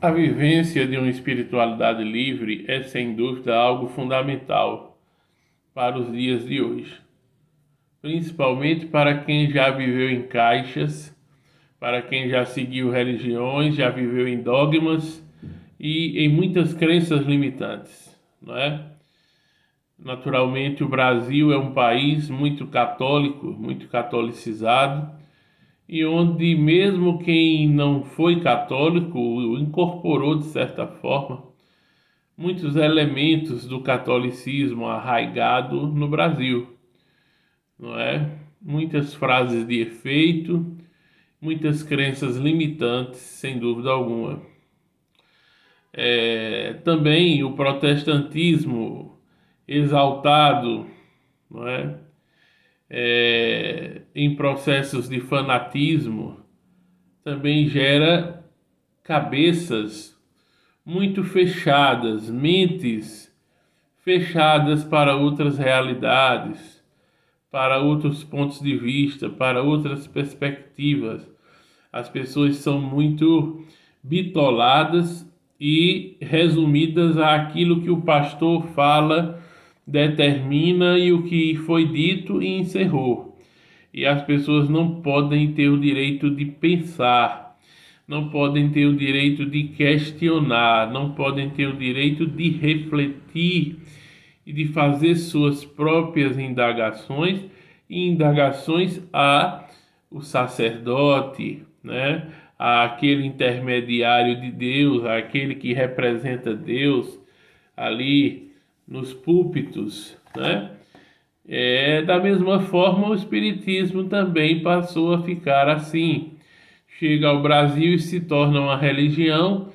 A vivência de uma espiritualidade livre é, sem dúvida, algo fundamental para os dias de hoje, principalmente para quem já viveu em caixas, para quem já seguiu religiões, já viveu em dogmas e em muitas crenças limitantes, não é? Naturalmente, o Brasil é um país muito católico, muito catolicizado, e onde mesmo quem não foi católico incorporou de certa forma muitos elementos do catolicismo arraigado no Brasil, não é? Muitas frases de efeito, muitas crenças limitantes, sem dúvida alguma. Também o protestantismo exaltado, não é? Em processos de fanatismo, também gera cabeças muito fechadas, mentes fechadas para outras realidades, para outros pontos de vista, para outras perspectivas. As pessoas são muito bitoladas e resumidas àquilo que o pastor fala, determina e o que foi dito e encerrou. E as pessoas não podem ter o direito de pensar, não podem ter o direito de questionar, não podem ter o direito de refletir e de fazer suas próprias indagações e indagações a o sacerdote, né? Aquele intermediário de Deus, aquele que representa Deus ali nos púlpitos, né? Da mesma forma, o Espiritismo também passou a ficar assim. Chega ao Brasil e se torna uma religião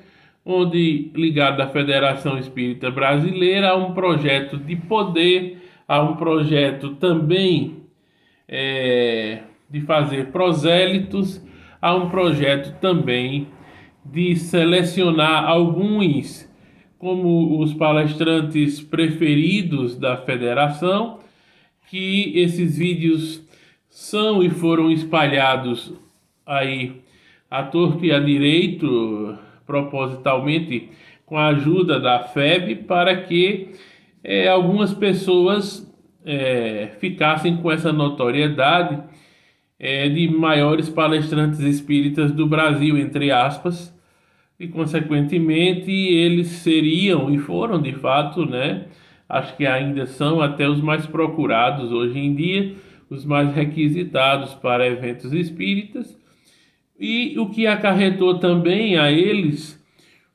onde, ligado à Federação Espírita Brasileira, há um projeto de poder, há um projeto também de fazer prosélitos, há um projeto também de selecionar alguns como os palestrantes preferidos da federação, que esses vídeos são e foram espalhados aí à torto e à direito, propositalmente com a ajuda da FEB, para que algumas pessoas ficassem com essa notoriedade de maiores palestrantes espíritas do Brasil, entre aspas, e consequentemente eles seriam e foram de fato, né? Acho que ainda são até os mais procurados hoje em dia, os mais requisitados para eventos espíritas, e o que acarretou também a eles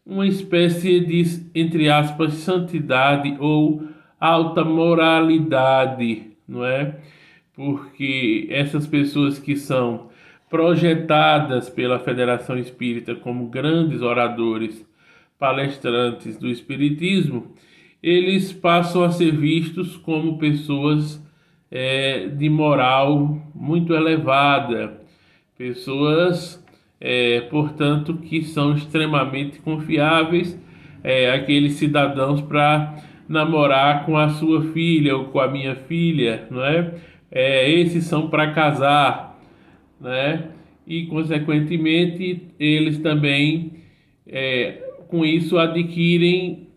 uma espécie de, entre aspas, santidade ou alta moralidade, não é? Porque essas pessoas que são projetadas pela Federação Espírita como grandes oradores, palestrantes do Espiritismo, eles passam a ser vistos como pessoas de moral muito elevada, pessoas, portanto, que são extremamente confiáveis, aqueles cidadãos para namorar com a sua filha ou com a minha filha, não é? Esses são para casar, né? E, consequentemente, eles também, com isso, adquirem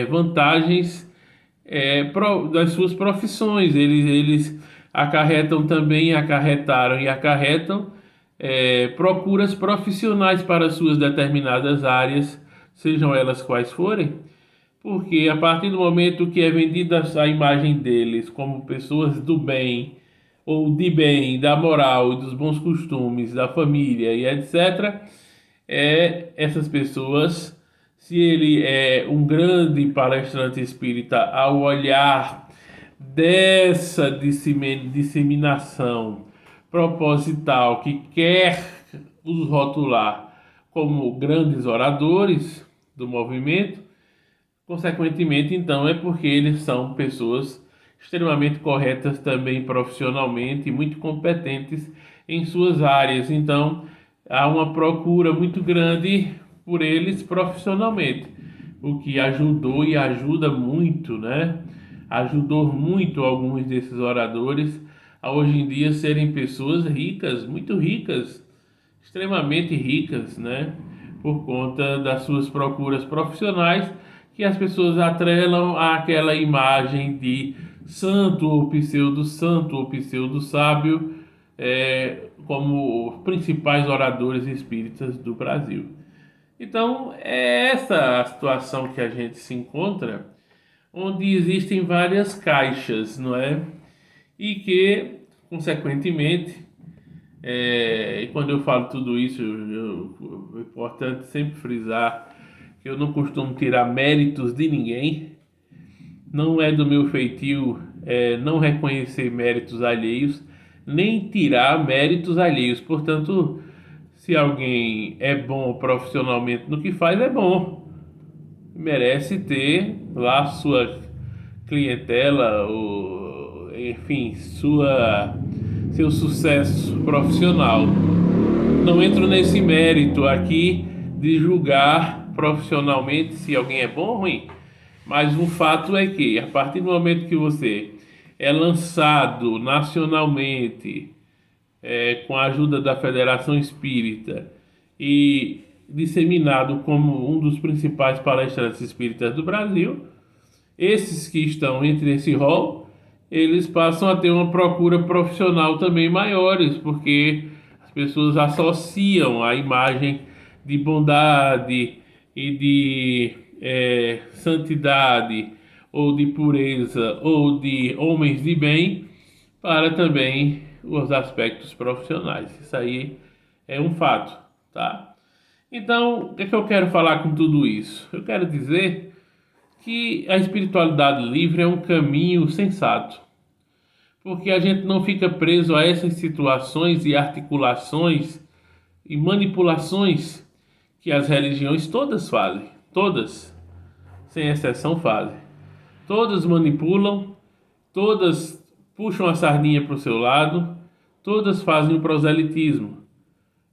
vantagens das suas profissões. Eles acarretam também, acarretaram e acarretam procuras profissionais para suas determinadas áreas, sejam elas quais forem, porque a partir do momento que é vendida a imagem deles como pessoas do bem, ou de bem, da moral, dos bons costumes, da família e etc., essas pessoas, se ele é um grande palestrante espírita, ao olhar dessa disseminação proposital que quer os rotular como grandes oradores do movimento, consequentemente, então, é porque eles são pessoas extremamente corretas também profissionalmente, muito competentes em suas áreas. Então, há uma procura muito grande por eles profissionalmente, o que ajudou e ajuda muito, né? Ajudou muito alguns desses oradores a hoje em dia serem pessoas ricas, muito ricas, extremamente ricas, né? por conta das suas procuras profissionais, que as pessoas atrelam àquela imagem de santo ou pseudo-sábio, como principais oradores espíritas do Brasil. Então, é essa a situação que a gente se encontra, onde existem várias caixas, não é? E que, consequentemente, e quando eu falo tudo isso, é importante sempre frisar que eu não costumo tirar méritos de ninguém, não é do meu feitio não reconhecer méritos alheios, nem tirar méritos alheios. Portanto, se alguém é bom profissionalmente no que faz, é bom. Merece ter lá sua clientela, enfim, seu sucesso profissional. Não entro nesse mérito aqui de julgar profissionalmente se alguém é bom ou ruim. Mas o fato é que, a partir do momento que você é lançado nacionalmente, com a ajuda da Federação Espírita e disseminado como um dos principais palestrantes espíritas do Brasil, esses que estão entre esse rol, eles passam a ter uma procura profissional também maiores, porque as pessoas associam a imagem de bondade e de santidade, ou de pureza, ou de homens de bem, para também os aspectos profissionais. Isso aí é um fato, tá? Então, o que é que eu quero falar com tudo isso? Eu quero dizer que a espiritualidade livre é um caminho sensato, porque a gente não fica preso a essas situações e articulações e manipulações que as religiões todas fazem, todas, sem exceção fazem. Todas manipulam, todas puxam a sardinha para o seu lado, todas fazem o proselitismo.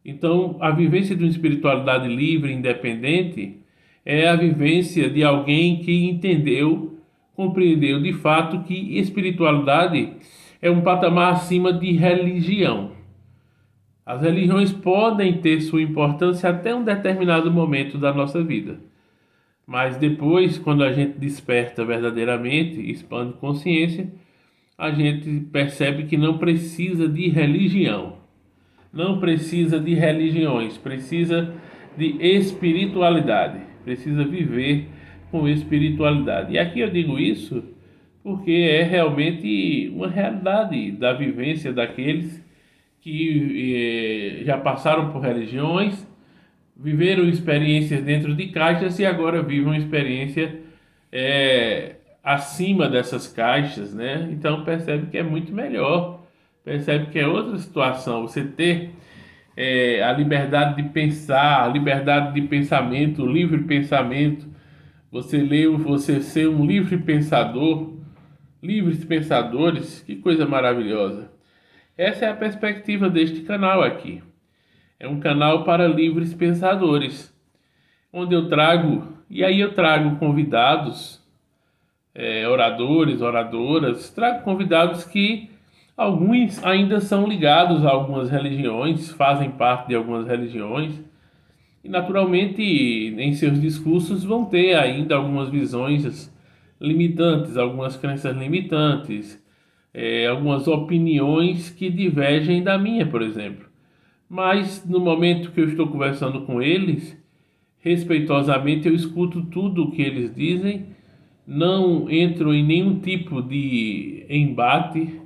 Então, a vivência de uma espiritualidade livre, independente, é a vivência de alguém que entendeu, compreendeu de fato que espiritualidade é um patamar acima de religião. As religiões podem ter sua importância até um determinado momento da nossa vida. Mas depois, quando a gente desperta verdadeiramente, expande consciência, a gente percebe que não precisa de religião. Não precisa de religiões, precisa de espiritualidade, precisa viver com espiritualidade. E aqui eu digo isso porque é realmente uma realidade da vivência daqueles que já passaram por religiões, viveram experiências dentro de caixas e agora vivem uma experiência acima dessas caixas, né? Então percebe que é muito melhor, percebe que é outra situação. Você ter a liberdade de pensar, a liberdade de pensamento, o livre pensamento, você ser um livre pensador, livres pensadores, que coisa maravilhosa. Essa é a perspectiva deste canal aqui. É um canal para livres pensadores, onde eu trago convidados, oradores, oradoras, trago convidados que alguns ainda são ligados a algumas religiões, fazem parte de algumas religiões, e naturalmente em seus discursos vão ter ainda algumas visões limitantes, algumas crenças limitantes, algumas opiniões que divergem da minha, por exemplo. Mas no momento que eu estou conversando com eles, respeitosamente eu escuto tudo o que eles dizem, não entro em nenhum tipo de embate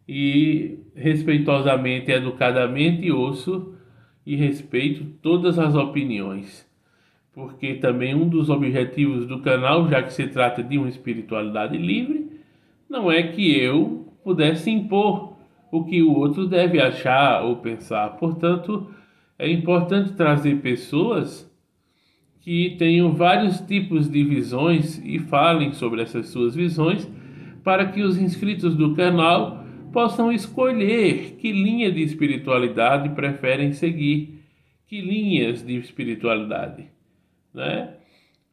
e respeitosamente, educadamente ouço e respeito todas as opiniões. Porque também um dos objetivos do canal, já que se trata de uma espiritualidade livre, não é que eu pudesse impor o que o outro deve achar ou pensar. Portanto, é importante trazer pessoas que tenham vários tipos de visões e falem sobre essas suas visões, para que os inscritos do canal possam escolher que linha de espiritualidade preferem seguir, que linhas de espiritualidade, né?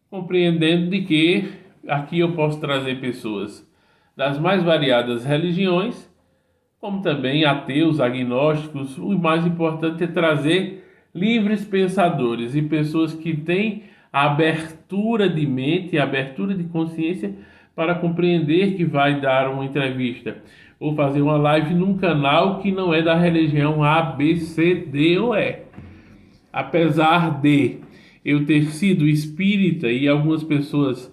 Compreendendo de que aqui eu posso trazer pessoas das mais variadas religiões, como também ateus, agnósticos. O mais importante é trazer livres pensadores e pessoas que têm a abertura de mente, a abertura de consciência para compreender que vai dar uma entrevista ou fazer uma live num canal que não é da religião A, B, C, D ou E. Apesar de eu ter sido espírita e algumas pessoas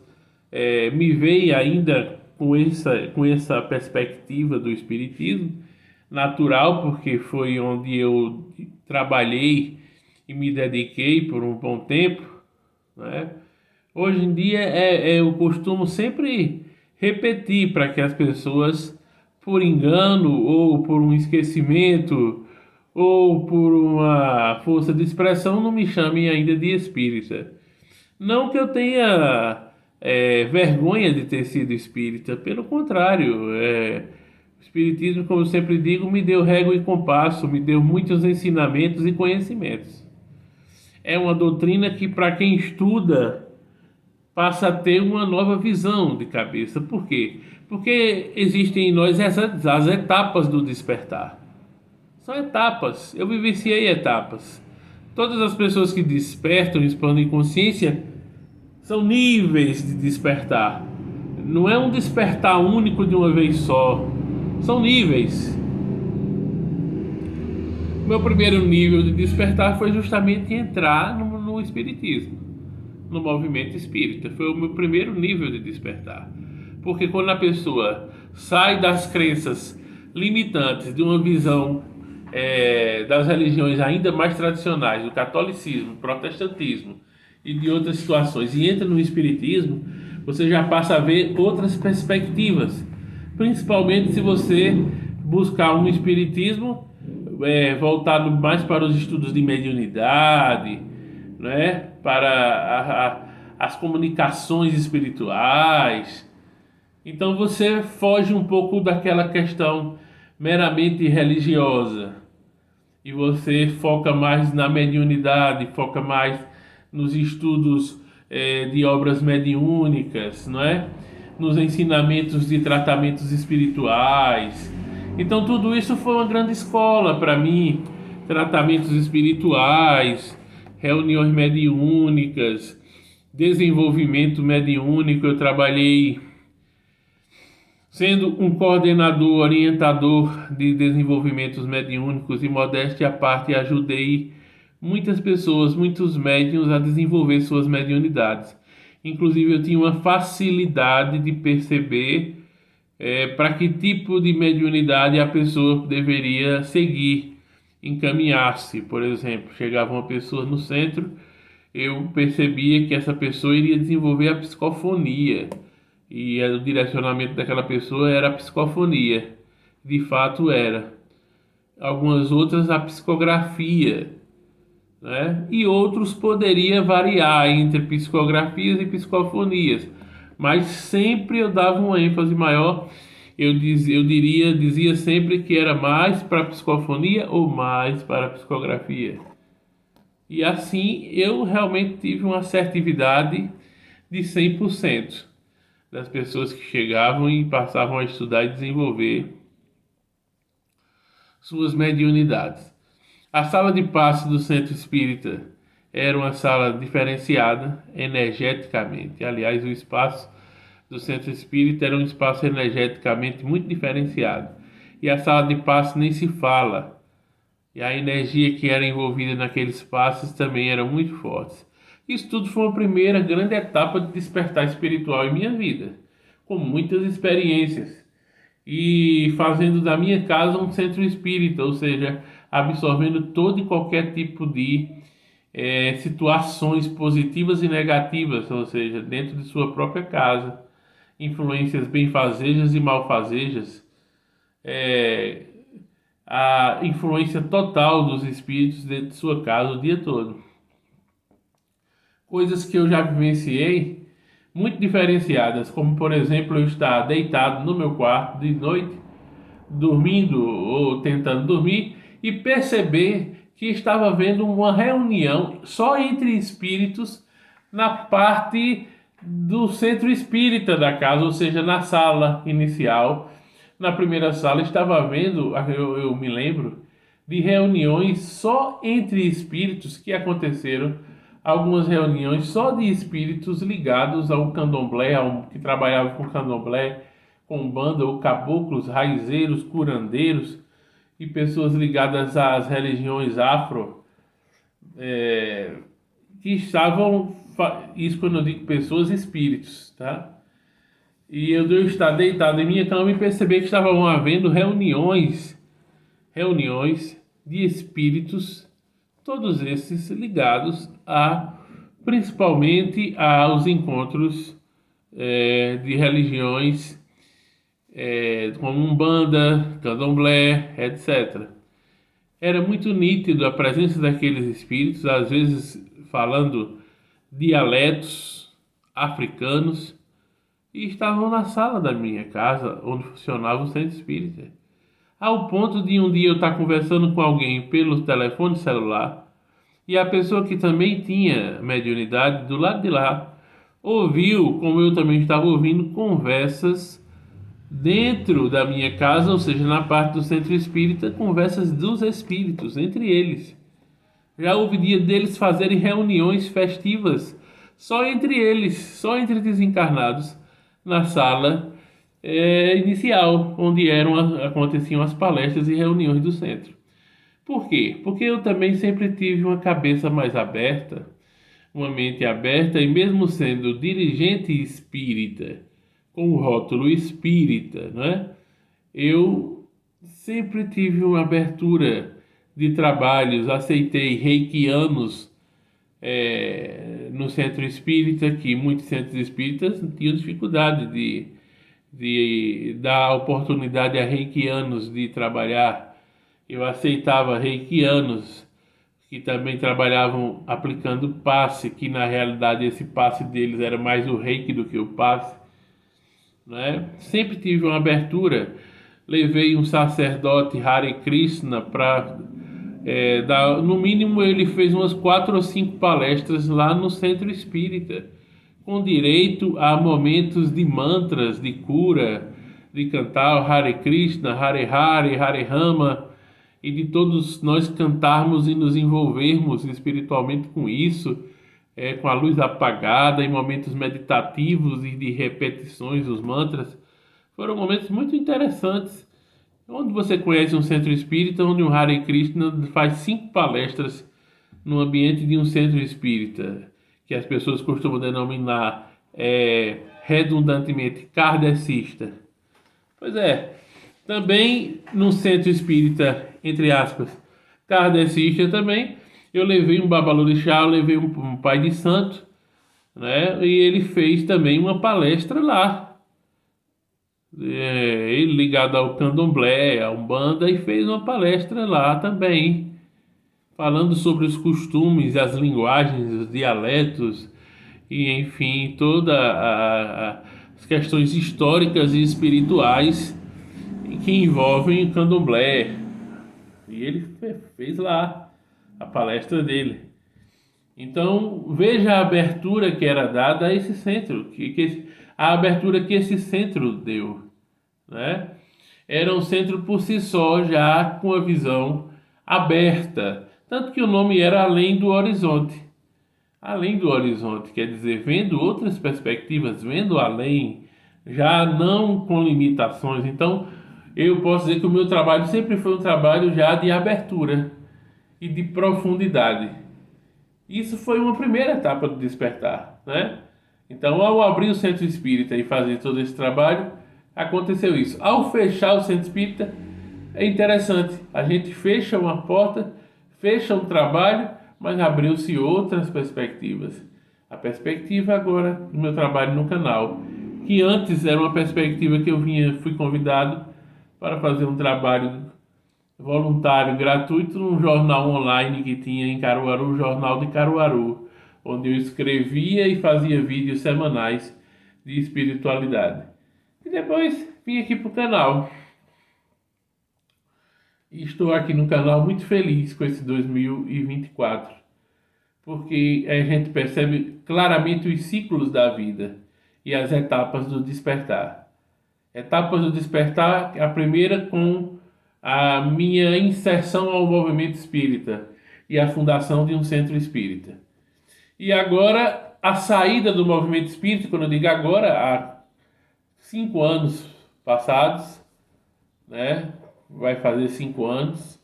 me veem ainda com essa perspectiva do espiritismo, natural, porque foi onde eu trabalhei e me dediquei por um bom tempo, né? Hoje em dia eu costumo sempre repetir para que as pessoas, por engano ou por um esquecimento ou por uma força de expressão, não me chamem ainda de espírita. Não que eu tenha vergonha de ter sido espírita, pelo contrário, o espiritismo, como eu sempre digo, me deu régua e compasso, me deu muitos ensinamentos e conhecimentos. É uma doutrina que, para quem estuda, passa a ter uma nova visão de cabeça. Por quê? Porque existem em nós as etapas do despertar. São etapas. Eu vivenciei etapas. Todas as pessoas que despertam e expandem consciência são níveis de despertar. Não é um despertar único de uma vez só. São níveis. Meu primeiro nível de despertar foi justamente entrar no espiritismo, no movimento espírita. Foi o meu primeiro nível de despertar. Porque quando a pessoa sai das crenças limitantes de uma visão das religiões ainda mais tradicionais, do catolicismo, protestantismo e de outras situações, e entra no espiritismo, você já passa a ver outras perspectivas, principalmente se você buscar um espiritismo voltado mais para os estudos de mediunidade, né? Para as comunicações espirituais. Então você foge um pouco daquela questão meramente religiosa e você foca mais na mediunidade, foca mais nos estudos de obras mediúnicas, não é? Nos ensinamentos de tratamentos espirituais. Então tudo isso foi uma grande escola para mim, tratamentos espirituais, reuniões mediúnicas, desenvolvimento mediúnico. Eu trabalhei sendo um coordenador, orientador de desenvolvimentos mediúnicos, e modéstia à parte, ajudei muitas pessoas, muitos médiuns a desenvolver suas mediunidades. Inclusive eu tinha uma facilidade de perceber para que tipo de mediunidade a pessoa deveria seguir, encaminhar-se. Por exemplo, chegava uma pessoa no centro, eu percebia que essa pessoa iria desenvolver a psicofonia, e o direcionamento daquela pessoa era a psicofonia, de fato era. Algumas outras a psicografia, né? E outros poderia variar entre psicografias e psicofonias, mas sempre eu dava uma ênfase maior. Dizia sempre que era mais para psicofonia ou mais para psicografia. E assim eu realmente tive uma assertividade de 100% das pessoas que chegavam e passavam a estudar e desenvolver suas mediunidades. A sala de passe do Centro Espírita era uma sala diferenciada energeticamente. Aliás, o espaço do Centro Espírita era um espaço energeticamente muito diferenciado. E a sala de passe nem se fala. E a energia que era envolvida naqueles passos também era muito forte. Isso tudo foi uma primeira grande etapa de despertar espiritual em minha vida, com muitas experiências e fazendo da minha casa um centro espírita, ou seja, absorvendo todo e qualquer tipo de situações positivas e negativas, ou seja, dentro de sua própria casa, influências benfazejas e malfazejas, a influência total dos espíritos dentro de sua casa o dia todo. Coisas que eu já vivenciei, muito diferenciadas, como por exemplo eu estar deitado no meu quarto de noite, dormindo ou tentando dormir, e perceber que estava havendo uma reunião só entre espíritos na parte do centro espírita da casa, ou seja, na sala inicial. Na primeira sala estava havendo, eu me lembro, de reuniões só entre espíritos que aconteceram, algumas reuniões só de espíritos ligados ao candomblé, que trabalhavam com candomblé, com banda ou caboclos, raizeiros, curandeiros e pessoas ligadas às religiões afro, que estavam, isso quando eu digo pessoas, espíritos, tá? E eu devo estar deitado em minha cama e perceber que estavam havendo reuniões de espíritos, todos esses ligados a principalmente aos encontros de religiões como Umbanda, Candomblé, etc. Era muito nítido a presença daqueles espíritos, às vezes falando dialetos africanos, e estavam na sala da minha casa, onde funcionava o centro espírita. Ao ponto de um dia eu estar conversando com alguém pelo telefone celular e a pessoa que também tinha mediunidade do lado de lá ouviu, como eu também estava ouvindo, conversas dentro da minha casa, ou seja, na parte do centro espírita, conversas dos espíritos entre eles. Já houve dia deles fazerem reuniões festivas só entre eles, só entre desencarnados, na sala inicial, onde aconteciam as palestras e reuniões do centro. Por quê? Porque eu também sempre tive uma cabeça mais aberta, uma mente aberta, e mesmo sendo dirigente espírita, com o rótulo espírita, não é? Eu sempre tive uma abertura de trabalhos, aceitei reikianos no centro espírita, que muitos centros espíritas tinham dificuldade de dar oportunidade a reikianos de trabalhar. Eu aceitava reikianos que também trabalhavam aplicando passe, que na realidade esse passe deles era mais o reiki do que o passe, né? Sempre tive uma abertura. Levei um sacerdote Hare Krishna para no mínimo ele fez umas 4 ou 5 palestras lá no centro espírita, com direito a momentos de mantras, de cura, de cantar o Hare Krishna, Hare Hare, Hare Rama, e de todos nós cantarmos e nos envolvermos espiritualmente com isso, com a luz apagada, em momentos meditativos e de repetições dos mantras. Foram momentos muito interessantes, onde você conhece um centro espírita, onde um Hare Krishna faz 5 palestras no ambiente de um centro espírita, que as pessoas costumam denominar redundantemente kardecista. Pois é, também no centro espírita, entre aspas, kardecista também, eu levei um babalorixá, eu levei um pai de santo, né? E ele fez também uma palestra lá. Ele ligado ao candomblé, à Umbanda, e fez uma palestra lá também, falando sobre os costumes, as linguagens, os dialetos, e enfim, todas as questões históricas e espirituais que envolvem o candomblé. E ele fez lá a palestra dele. Então, veja a abertura que era dada a esse centro, a abertura que esse centro deu, né? Era um centro por si só, já com a visão aberta, tanto que o nome era Além do Horizonte. Além do horizonte, quer dizer, vendo outras perspectivas, vendo além, já não com limitações. Então, eu posso dizer que o meu trabalho sempre foi um trabalho já de abertura e de profundidade. Isso foi uma primeira etapa do despertar, né? Então, ao abrir o centro espírita e fazer todo esse trabalho, aconteceu isso. Ao fechar o centro espírita, é interessante. A gente fecha uma porta, fecha um trabalho, mas abriu-se outras perspectivas. A perspectiva agora do meu trabalho no canal, que antes era uma perspectiva que fui convidado para fazer um trabalho voluntário, gratuito, num jornal online que tinha em Caruaru, o Jornal de Caruaru, onde eu escrevia e fazia vídeos semanais de espiritualidade. E depois vim aqui para o canal. E estou aqui no canal muito feliz com esse 2024, porque a gente percebe claramente os ciclos da vida e as etapas do despertar. Etapas do despertar, a primeira com a minha inserção ao movimento espírita e a fundação de um centro espírita. E agora, a saída do movimento espírita, quando eu digo agora, há 5 anos passados, né? Vai fazer 5 anos,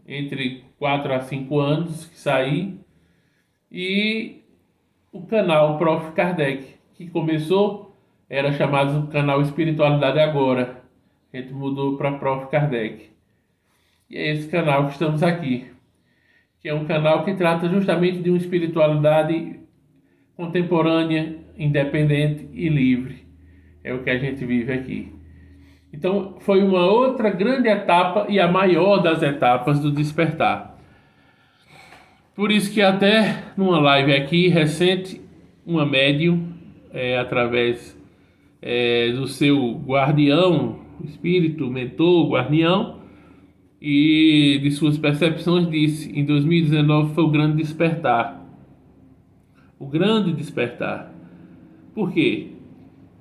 entre 4 a 5 anos que saí, e o canal Prof. Kardec, que começou, era chamado canal Espiritualidade Agora. A gente mudou para Prof. Kardec. E é esse canal que estamos aqui, que é um canal que trata justamente de uma espiritualidade contemporânea, independente e livre. É o que a gente vive aqui. Então, foi uma outra grande etapa e a maior das etapas do despertar. Por isso que até numa live aqui recente, uma médium, através do seu guardião, espírito, mentor, guardião, e de suas percepções, disse: em 2019 foi o grande despertar. O grande despertar. Por quê?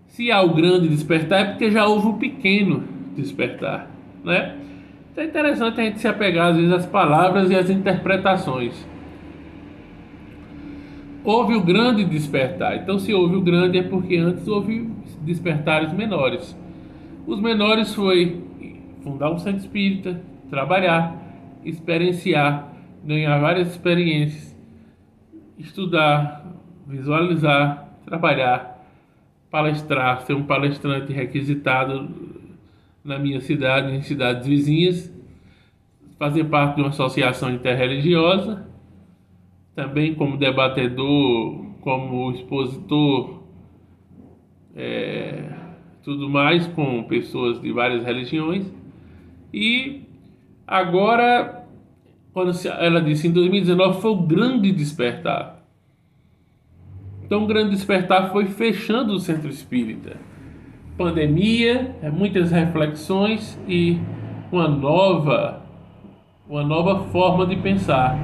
Se há o grande despertar, é porque já houve o pequeno despertar, né? Então é interessante a gente se apegar às vezes às palavras e às interpretações. Houve o grande despertar. Então, se houve o grande, é porque antes houve despertares menores. Os menores foi fundar um centro espírita, trabalhar, experienciar, ganhar várias experiências, estudar, visualizar, trabalhar, palestrar, ser um palestrante requisitado na minha cidade, em cidades vizinhas, fazer parte de uma associação interreligiosa, também como debatedor, como expositor, tudo mais, com pessoas de várias religiões. E agora, quando ela disse em 2019, foi o grande despertar. Então, o grande despertar foi fechando o centro espírita. Pandemia, muitas reflexões e uma nova forma de pensar,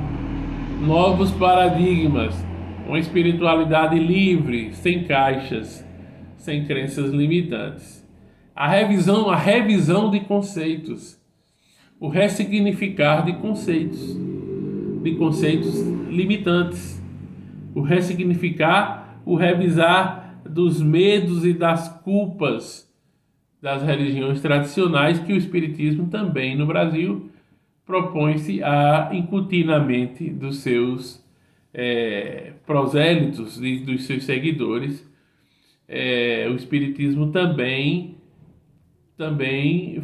novos paradigmas, uma espiritualidade livre, sem caixas, sem crenças limitantes. A revisão de conceitos, o ressignificar de conceitos limitantes, o ressignificar, o revisar dos medos e das culpas das religiões tradicionais que o Espiritismo também no Brasil propõe-se a incutir na mente dos seus prosélitos, dos seus seguidores. O Espiritismo também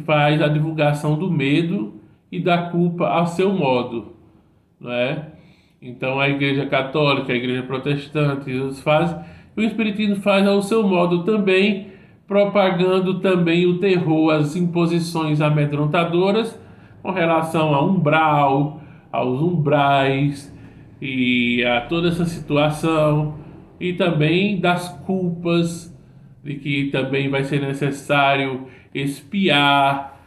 faz a divulgação do medo e da culpa a seu modo, não é? Então a Igreja Católica, a Igreja Protestante, o Espiritismo faz ao seu modo também, propagando também o terror, as imposições amedrontadoras com relação a umbral, aos umbrais e a toda essa situação, e também das culpas, de que também vai ser necessário espiar,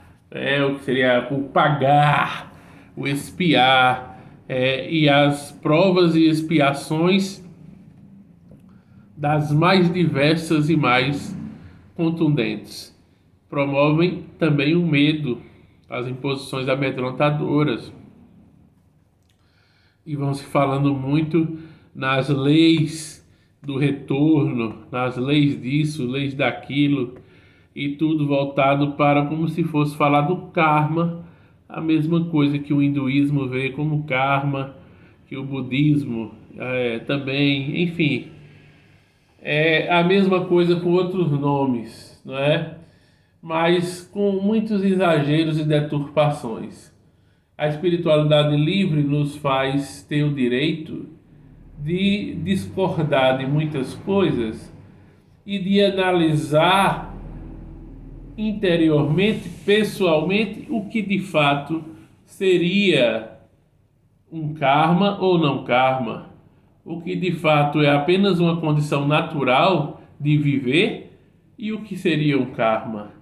o que seria o pagar, o espiar, e as provas e expiações das mais diversas e mais contundentes. Promovem também o medo, as imposições amedrontadoras, e vão se falando muito nas leis do retorno, nas leis disso, leis daquilo, e tudo voltado para como se fosse falar do karma, a mesma coisa que o hinduísmo vê como karma, que o budismo também, enfim, é a mesma coisa com outros nomes, não é? Mas com muitos exageros e deturpações. A espiritualidade livre nos faz ter o direito de discordar de muitas coisas e de analisar interiormente, pessoalmente, o que de fato seria um karma ou não karma, o que de fato é apenas uma condição natural de viver e o que seria um karma.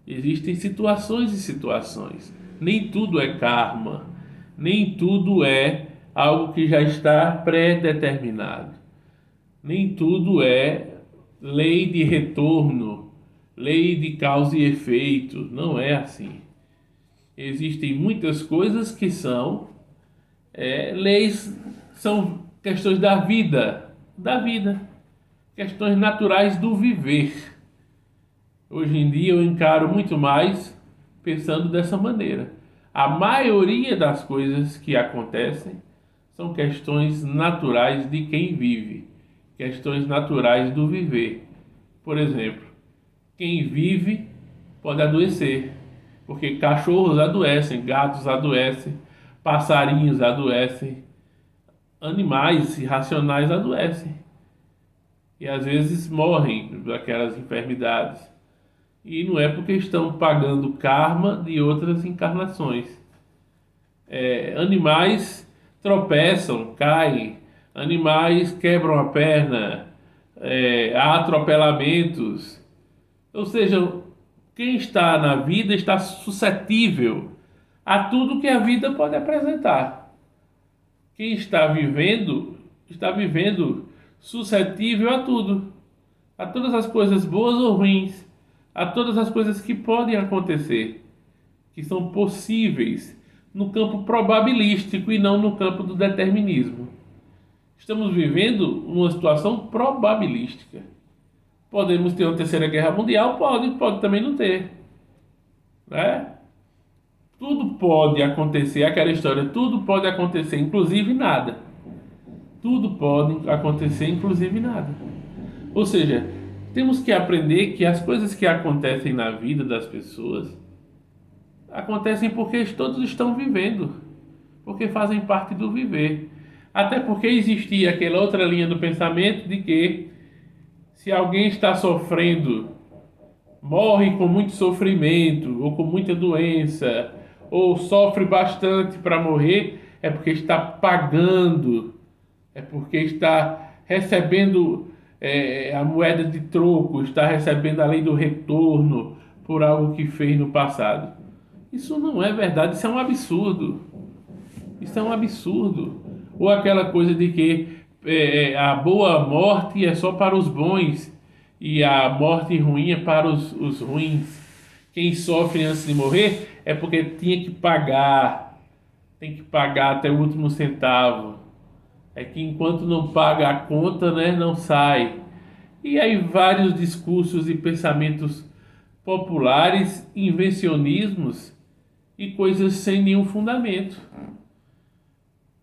Existem situações e situações. Nem tudo é karma, nem tudo é algo que já está pré-determinado. Nem tudo é lei de retorno, lei de causa e efeito. Não é assim. Existem muitas coisas que são leis, são questões da vida, questões naturais do viver. Hoje em dia eu encaro muito mais pensando dessa maneira. A maioria das coisas que acontecem são questões naturais de quem vive, questões naturais do viver. Por exemplo, quem vive pode adoecer, porque cachorros adoecem, gatos adoecem, passarinhos adoecem, animais irracionais adoecem e às vezes morrem daquelas enfermidades. E não é porque estão pagando karma de outras encarnações. Animais tropeçam, caem, animais quebram a perna, há atropelamentos. Ou seja, quem está na vida está suscetível a tudo que a vida pode apresentar. Quem está vivendo suscetível a tudo, a todas as coisas boas ou ruins, a todas as coisas que podem acontecer, que são possíveis no campo probabilístico e não no campo do determinismo. Estamos vivendo uma situação probabilística. Podemos ter uma terceira guerra mundial? Pode também não ter. Né? Tudo pode acontecer, aquela história, tudo pode acontecer, inclusive nada. Tudo pode acontecer, inclusive nada. Ou seja, temos que aprender que as coisas que acontecem na vida das pessoas acontecem porque todos estão vivendo, porque fazem parte do viver. Até porque existia aquela outra linha do pensamento de que se alguém está sofrendo, morre com muito sofrimento, ou com muita doença, ou sofre bastante para morrer, é porque está pagando, é porque está recebendo a moeda de troco, está recebendo a lei do retorno por algo que fez no passado. Isso não é verdade, isso é um absurdo. Isso é um absurdo. Ou aquela coisa de que a boa morte é só para os bons e a morte ruim é para os ruins. Quem sofre antes de morrer é porque tinha que pagar, tem que pagar até o último centavo. É que enquanto não paga a conta, né, não sai. E aí vários discursos e pensamentos populares, invencionismos e coisas sem nenhum fundamento.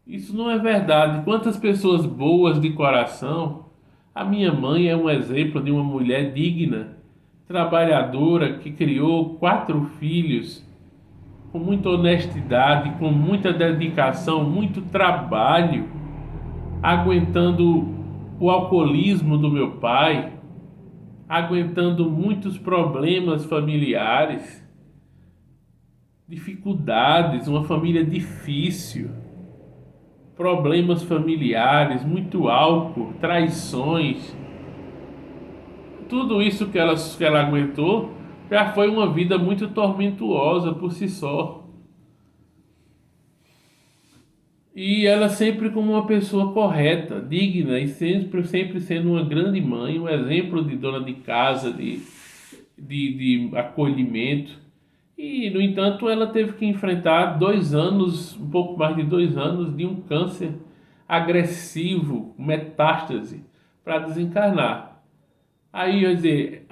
Isso não é verdade. Quantas pessoas boas de coração. A minha mãe é um exemplo de uma mulher digna, trabalhadora, que criou 4 filhos com muita honestidade, com muita dedicação, muito trabalho, aguentando o alcoolismo do meu pai, aguentando muitos problemas familiares, dificuldades, uma família difícil, problemas familiares, muito álcool, traições. Tudo isso que ela aguentou já foi uma vida muito tormentosa por si só. E ela sempre como uma pessoa correta, digna e sempre sendo uma grande mãe, um exemplo de dona de casa, de acolhimento. E, no entanto, ela teve que enfrentar 2 anos, um pouco mais de 2 anos, de um câncer agressivo, metástase, para desencarnar. Aí eu ia dizer,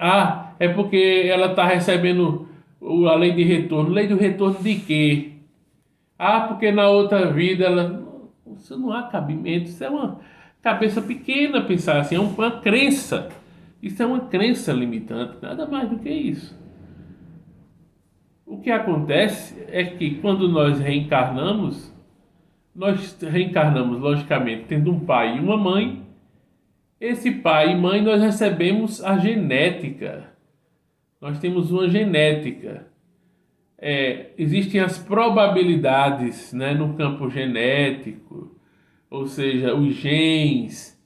é porque ela está recebendo a lei de retorno. Lei de retorno de quê? Porque na outra vida ela... Isso não há cabimento, isso é uma cabeça pequena pensar assim, é uma crença. Isso é uma crença limitante, nada mais do que isso. O que acontece é que quando nós reencarnamos logicamente tendo um pai e uma mãe. Esse pai e mãe nós recebemos a genética. Nós temos uma genética. Existem as probabilidades, né, no campo genético, ou seja, os genes.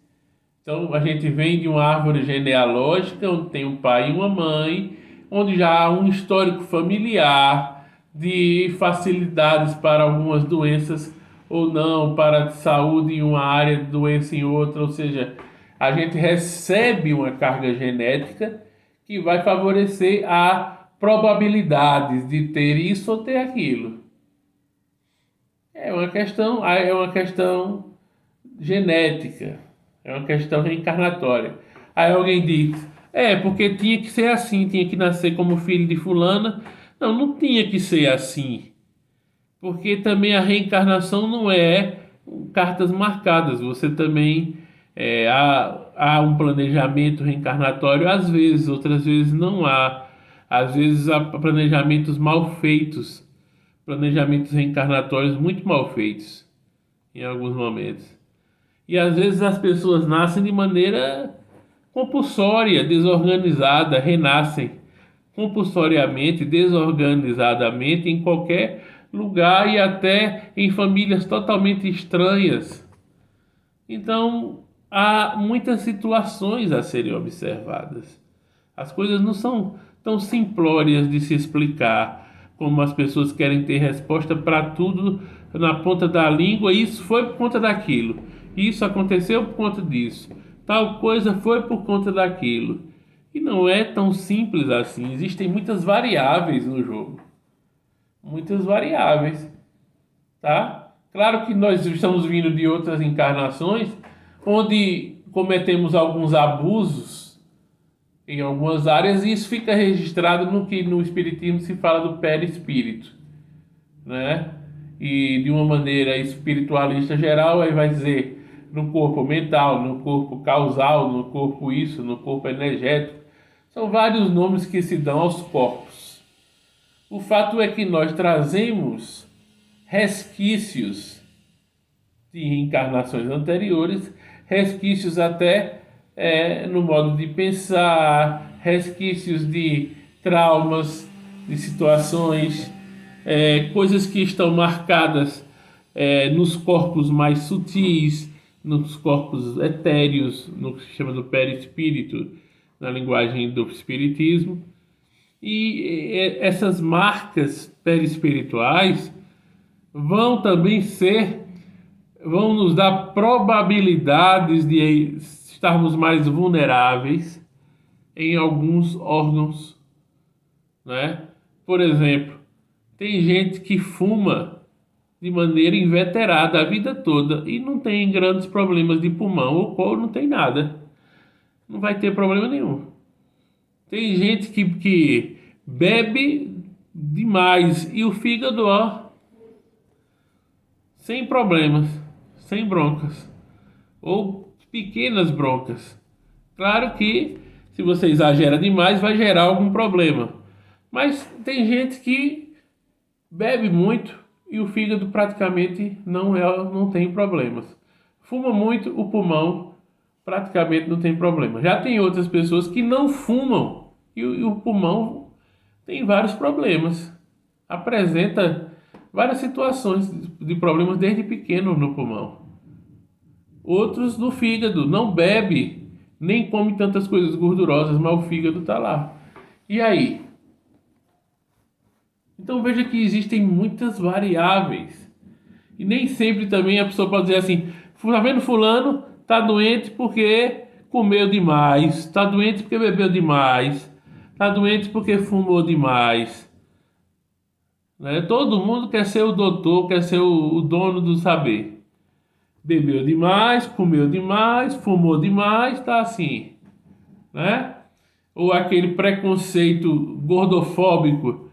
Então a gente vem de uma árvore genealógica onde tem um pai e uma mãe, onde já há um histórico familiar de facilidades para algumas doenças ou não, para saúde em uma área, doença em outra, ou seja, a gente recebe uma carga genética que vai favorecer a probabilidades de ter isso ou ter aquilo. É uma questão genética, é uma questão reencarnatória. Aí alguém diz, porque tinha que ser assim, tinha que nascer como filho de fulana. Não, não tinha que ser assim. Porque também a reencarnação não é cartas marcadas. Você também há um planejamento reencarnatório, às vezes, outras vezes não há. Às vezes há planejamentos mal feitos, planejamentos reencarnatórios muito mal feitos em alguns momentos. E às vezes as pessoas nascem de maneira compulsória, desorganizada, renascem compulsoriamente, desorganizadamente em qualquer lugar e até em famílias totalmente estranhas. Então, há muitas situações a serem observadas. As coisas não são tão simplórias de se explicar, como as pessoas querem ter resposta para tudo na ponta da língua. Isso foi por conta daquilo, isso aconteceu por conta disso, tal coisa foi por conta daquilo. E não é tão simples assim. Existem muitas variáveis no jogo, muitas variáveis, tá? Claro que nós estamos vindo de outras encarnações onde cometemos alguns abusos em algumas áreas e isso fica registrado no que no espiritismo se fala do perispírito, né? E de uma maneira espiritualista geral, aí vai dizer no corpo mental, no corpo causal, no corpo isso, no corpo energético. São vários nomes que se dão aos corpos. O fato é que nós trazemos resquícios de reencarnações anteriores, resquícios até no modo de pensar, resquícios de traumas, de situações, coisas que estão marcadas nos corpos mais sutis, nos corpos etéreos, no que se chama do perispírito, na linguagem do espiritismo. E essas marcas perispirituais vão também vão nos dar probabilidades de estarmos mais vulneráveis em alguns órgãos, né? Por exemplo, tem gente que fuma de maneira inveterada a vida toda e não tem grandes problemas de pulmão, ou não tem nada, não vai ter problema nenhum. Tem gente que bebe demais e o fígado, ó, sem problemas, sem broncas, ou pequenas broncas. Claro que se você exagera demais vai gerar algum problema. Mas tem gente que bebe muito e o fígado praticamente não tem problemas. Fuma muito, o pulmão praticamente não tem problema. Já tem outras pessoas que não fumam e o pulmão tem vários problemas. Apresenta várias situações de problemas desde pequeno no pulmão. Outros no fígado, não bebe, nem come tantas coisas gordurosas, mas o fígado está lá. E aí? Então veja que existem muitas variáveis. E nem sempre também a pessoa pode dizer assim, tá vendo fulano? Tá doente porque comeu demais, tá doente porque bebeu demais, tá doente porque fumou demais. Né? Todo mundo quer ser o doutor, quer ser o dono do saber. Bebeu demais, comeu demais, fumou demais, tá assim, né? Ou aquele preconceito gordofóbico.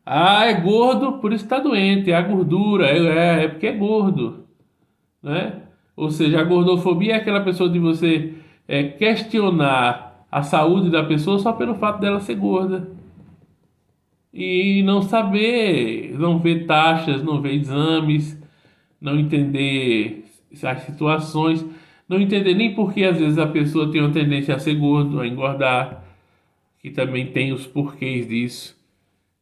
Ah, é gordo, por isso está doente, é a gordura, é porque é gordo, né? Ou seja, a gordofobia é aquela pessoa de você questionar a saúde da pessoa só pelo fato dela ser gorda. E não saber, não ver taxas, não ver exames, não entender as situações, não entender nem porque às vezes a pessoa tem uma tendência a ser gordo, a engordar, que também tem os porquês disso.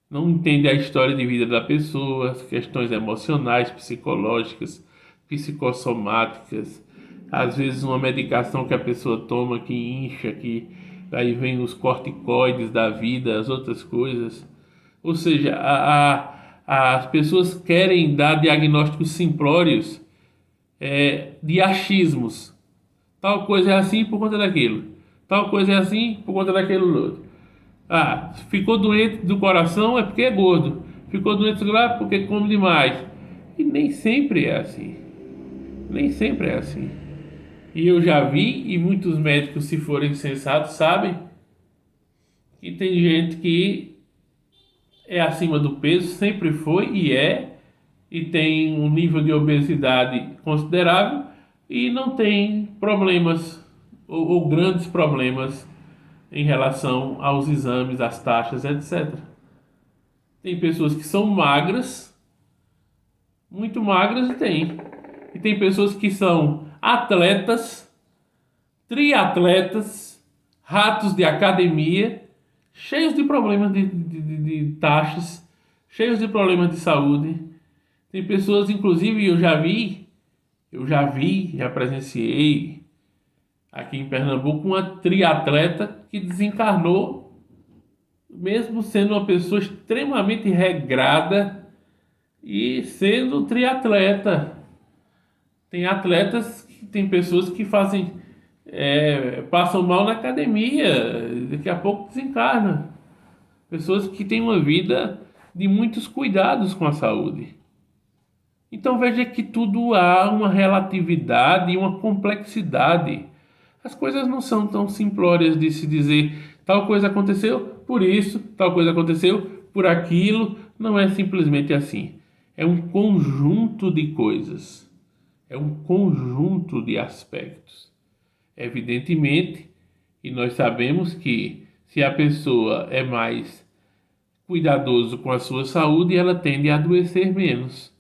Não entende a história de vida da pessoa, as questões emocionais, psicológicas, psicossomáticas, às vezes uma medicação que a pessoa toma que incha, que aí vem os corticoides da vida, as outras coisas. Ou seja, as pessoas querem dar diagnósticos simplórios de achismos. Tal coisa é assim por conta daquilo. Tal coisa é assim por conta daquilo outro. Ah, ficou doente do coração é porque é gordo. Ficou doente lá porque come demais. E nem sempre é assim. Nem sempre é assim. E eu já vi, e muitos médicos, se forem sensatos, sabem que tem gente que é acima do peso, sempre foi e tem um nível de obesidade considerável e não tem problemas ou grandes problemas em relação aos exames, às taxas, etc. Tem pessoas que são magras, muito magras e tem. E tem pessoas que são atletas, triatletas, ratos de academia, cheios de problemas de taxas, cheios de problemas de saúde. Tem pessoas, inclusive, já presenciei aqui em Pernambuco uma triatleta que desencarnou, mesmo sendo uma pessoa extremamente regrada e sendo triatleta. Tem pessoas que passam mal na academia, daqui a pouco desencarna. Pessoas que têm uma vida de muitos cuidados com a saúde. Então veja que tudo há uma relatividade e uma complexidade. As coisas não são tão simplórias de se dizer tal coisa aconteceu por isso, tal coisa aconteceu por aquilo. Não é simplesmente assim. É um conjunto de coisas. É um conjunto de aspectos. Evidentemente, e nós sabemos que se a pessoa é mais cuidadoso com a sua saúde, ela tende a adoecer menos.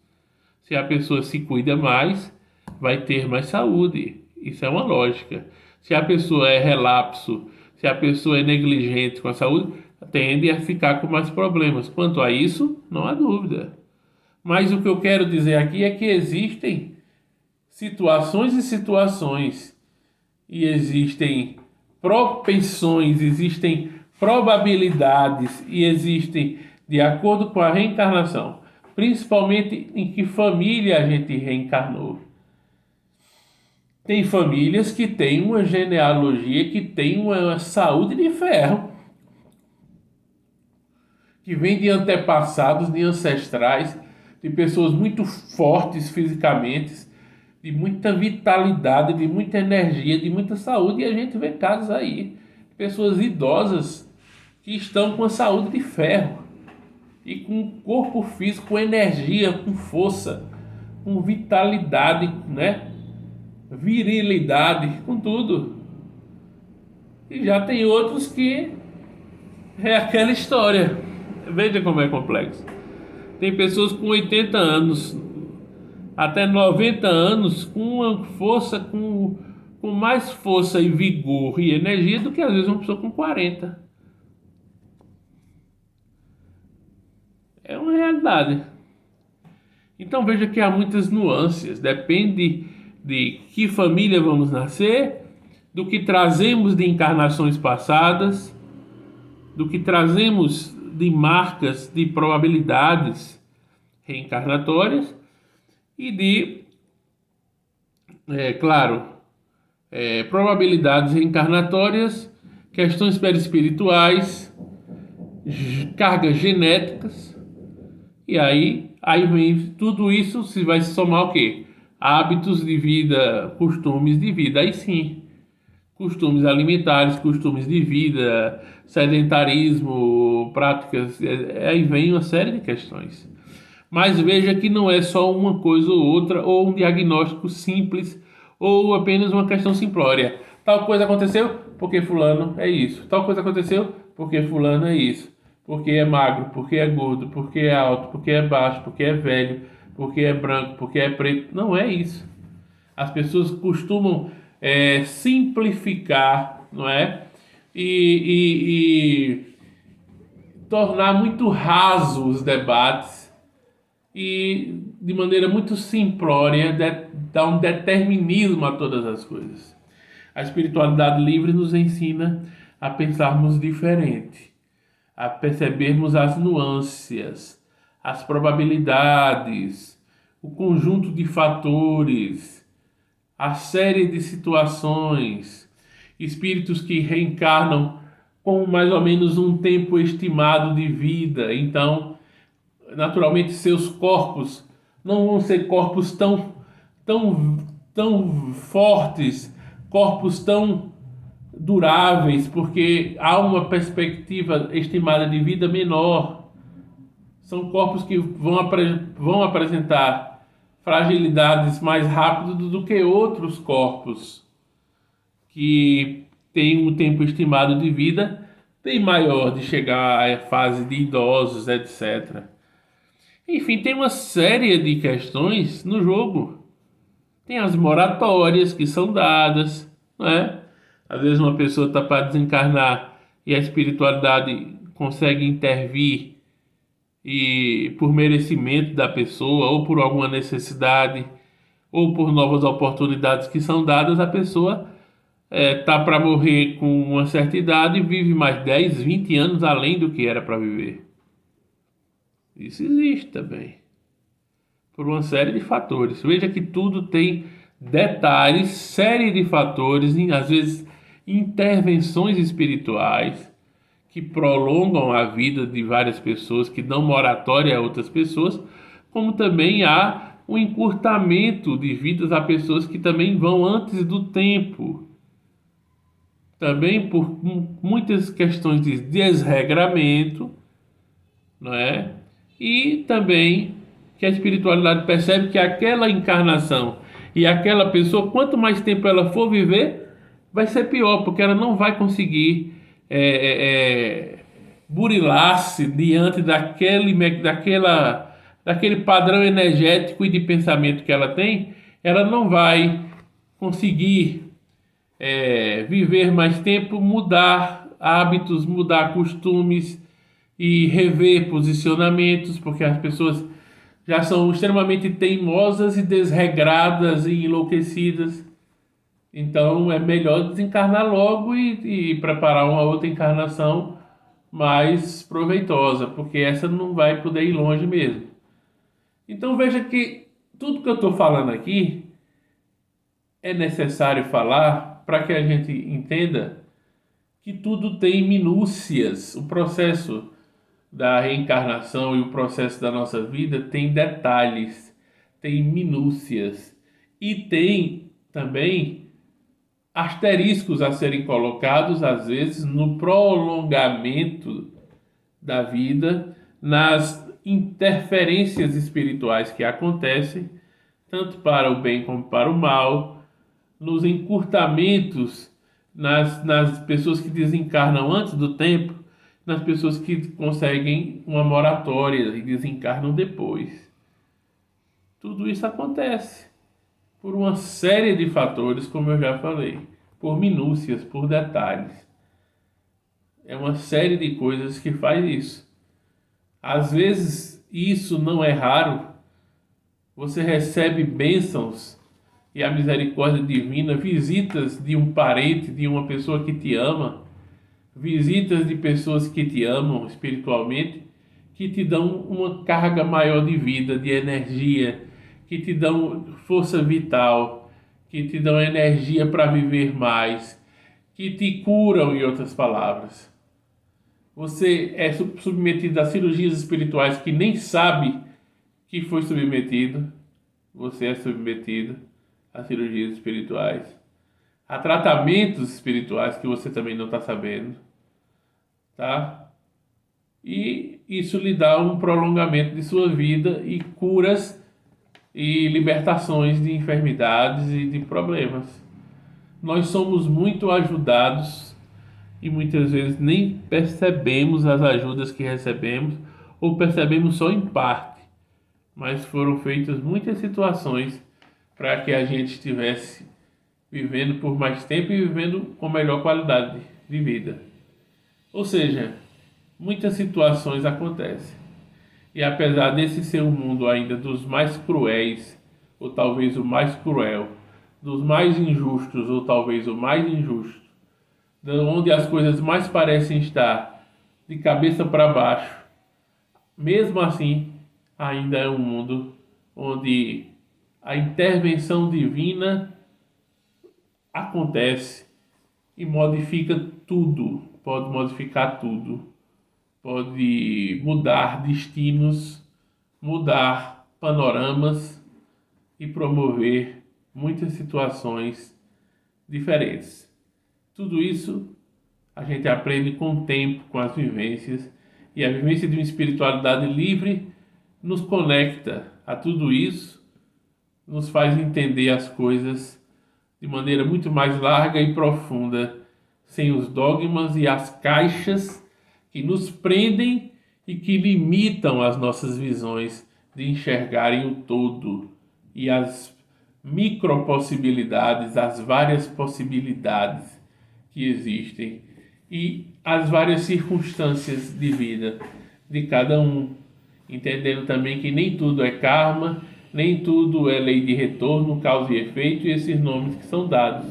Se a pessoa se cuida mais, vai ter mais saúde. Isso é uma lógica. Se a pessoa é relapso, se a pessoa é negligente com a saúde, tende a ficar com mais problemas. Quanto a isso, não há dúvida. Mas o que eu quero dizer aqui é que existem situações e situações, e existem propensões, existem probabilidades e existem de acordo com a reencarnação, principalmente em que família a gente reencarnou. Tem famílias que têm uma genealogia, que tem uma saúde de ferro, que vem de antepassados, de ancestrais, de pessoas muito fortes fisicamente, de muita vitalidade, de muita energia, de muita saúde. E a gente vê casos aí, pessoas idosas que estão com a saúde de ferro e com corpo físico, com energia, com força, com vitalidade, né? Virilidade, com tudo. E já tem outros que é aquela história. Veja como é complexo. Tem pessoas com 80 anos, até 90 anos, com uma força, com mais força e vigor e energia do que às vezes uma pessoa com 40. É uma realidade. Então veja que há muitas nuances, depende de que família vamos nascer, do que trazemos de encarnações passadas, do que trazemos de marcas, de probabilidades reencarnatórias e de, claro, probabilidades reencarnatórias, questões perispirituais, cargas genéticas, e aí vem tudo isso, se vai se somar o quê? Hábitos de vida, costumes de vida, aí sim, costumes alimentares, costumes de vida, sedentarismo, práticas, aí vem uma série de questões. Mas veja que não é só uma coisa ou outra, ou um diagnóstico simples, ou apenas uma questão simplória. Tal coisa aconteceu porque fulano é isso. Tal coisa aconteceu porque fulano é isso. Porque é magro, porque é gordo, porque é alto, porque é baixo, porque é velho, porque é branco, porque é preto. Não é isso. As pessoas costumam simplificar, não é? E tornar muito raso os debates e de maneira muito simplória dar um determinismo a todas as coisas. A espiritualidade livre nos ensina a pensarmos diferente, a percebermos as nuances, as probabilidades, o conjunto de fatores, a série de situações, espíritos que reencarnam com mais ou menos um tempo estimado de vida. Então, naturalmente, seus corpos não vão ser corpos tão, tão fortes, corpos tão duráveis, porque há uma perspectiva estimada de vida menor. São corpos que vão apresentar fragilidades mais rápido do que outros corpos que têm um tempo estimado de vida bem maior, de chegar à fase de idosos, etc. Enfim, tem uma série de questões no jogo. Tem as moratórias que são dadas, não é? Às vezes uma pessoa está para desencarnar e a espiritualidade consegue intervir e por merecimento da pessoa ou por alguma necessidade ou por novas oportunidades que são dadas, a pessoa tá para morrer com uma certa idade e vive mais 10, 20 anos além do que era para viver. Isso existe também, por uma série de fatores. Veja que tudo tem detalhes, série de fatores, às vezes intervenções espirituais que prolongam a vida de várias pessoas, que dão moratória a outras pessoas, como também há um encurtamento de vidas a pessoas que também vão antes do tempo. Também por muitas questões de desregramento, não é? E também que a espiritualidade percebe que aquela encarnação e aquela pessoa, quanto mais tempo ela for viver, vai ser pior, porque ela não vai conseguir burilar-se diante daquele padrão energético e de pensamento que ela tem. Ela não vai conseguir viver mais tempo, mudar hábitos, mudar costumes e rever posicionamentos, porque as pessoas já são extremamente teimosas e desregradas e enlouquecidas. Então é melhor desencarnar logo e preparar uma outra encarnação mais proveitosa, porque essa não vai poder ir longe mesmo. Então veja que tudo que eu estou falando aqui é necessário falar para que a gente entenda que tudo tem minúcias. O processo da reencarnação e o processo da nossa vida tem detalhes, tem minúcias e tem também asteriscos a serem colocados, às vezes, no prolongamento da vida, nas interferências espirituais que acontecem, tanto para o bem como para o mal, nos encurtamentos, nas pessoas que desencarnam antes do tempo, nas pessoas que conseguem uma moratória e desencarnam depois. Tudo isso acontece por uma série de fatores, como eu já falei, por minúcias, por detalhes. É uma série de coisas que faz isso. Às vezes, isso não é raro. Você recebe bênçãos e a misericórdia divina, visitas de um parente, de uma pessoa que te ama, visitas de pessoas que te amam espiritualmente, que te dão uma carga maior de vida, de energia, que te dão força vital, que te dão energia para viver mais, que te curam, em outras palavras. Você é submetido a cirurgias espirituais que nem sabe que foi submetido. Você é submetido a cirurgias espirituais, a tratamentos espirituais que você também não está sabendo, tá? E isso lhe dá um prolongamento de sua vida e curas e libertações de enfermidades e de problemas. Nós somos muito ajudados e muitas vezes nem percebemos as ajudas que recebemos ou percebemos só em parte, mas foram feitas muitas situações para que a gente estivesse vivendo por mais tempo e vivendo com melhor qualidade de vida. Ou seja, muitas situações acontecem. E apesar desse ser um mundo ainda dos mais cruéis, ou talvez o mais cruel, dos mais injustos, ou talvez o mais injusto, onde as coisas mais parecem estar de cabeça para baixo, mesmo assim, ainda é um mundo onde a intervenção divina acontece e modifica tudo. pode modificar tudo, pode mudar destinos, mudar panoramas e promover muitas situações diferentes. Tudo isso a gente aprende com o tempo, com as vivências, e a vivência de uma espiritualidade livre nos conecta a tudo isso, nos faz entender as coisas de maneira muito mais larga e profunda, sem os dogmas e as caixas que nos prendem e que limitam as nossas visões de enxergarem o todo e as micropossibilidades, as várias possibilidades que existem e as várias circunstâncias de vida de cada um, entendendo também que nem tudo é karma, nem tudo é lei de retorno, causa e efeito e esses nomes que são dados.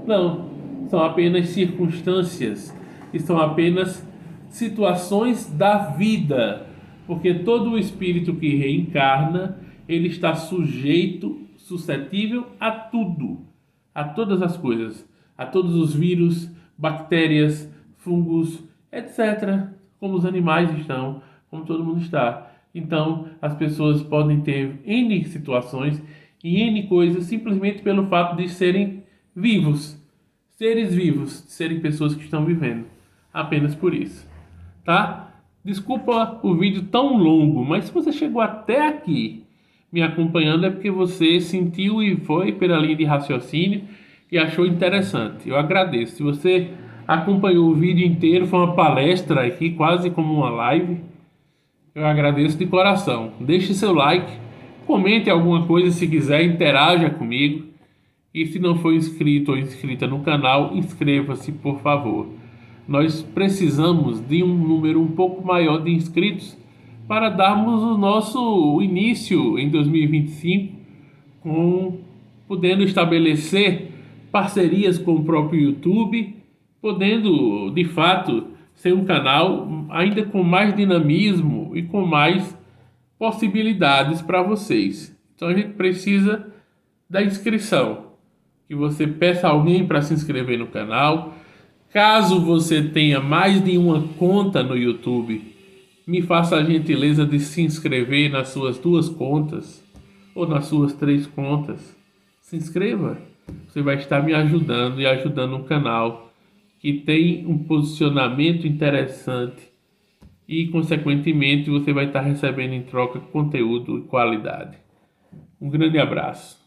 Não, são apenas circunstâncias e são apenas situações da vida, porque todo o espírito que reencarna, ele está sujeito, suscetível a tudo, a todas as coisas, a todos os vírus, bactérias, fungos, etc., como os animais estão, como todo mundo está. Então, as pessoas podem ter N situações e N coisas simplesmente pelo fato de serem vivos, seres vivos, serem pessoas que estão vivendo. Apenas por isso, tá? Desculpa o vídeo tão longo, mas se você chegou até aqui me acompanhando é porque você sentiu e foi pela linha de raciocínio e achou interessante. Eu agradeço. Se você acompanhou o vídeo inteiro, foi uma palestra aqui, quase como uma live. Eu agradeço de coração. Deixe seu like, comente alguma coisa se quiser, interaja comigo. E se não for inscrito ou inscrita no canal, inscreva-se, por favor. Nós precisamos de um número um pouco maior de inscritos para darmos o nosso início em 2025, podendo estabelecer parcerias com o próprio YouTube, podendo, de fato, ser um canal ainda com mais dinamismo e com mais possibilidades para vocês. Então a gente precisa da inscrição, que você peça alguém para se inscrever no canal. Caso você tenha mais de uma conta no YouTube, me faça a gentileza de se inscrever nas suas 2 contas ou nas suas 3 contas. Se inscreva. Você vai estar me ajudando e ajudando um canal que tem um posicionamento interessante e, consequentemente, você vai estar recebendo em troca conteúdo e qualidade. Um grande abraço.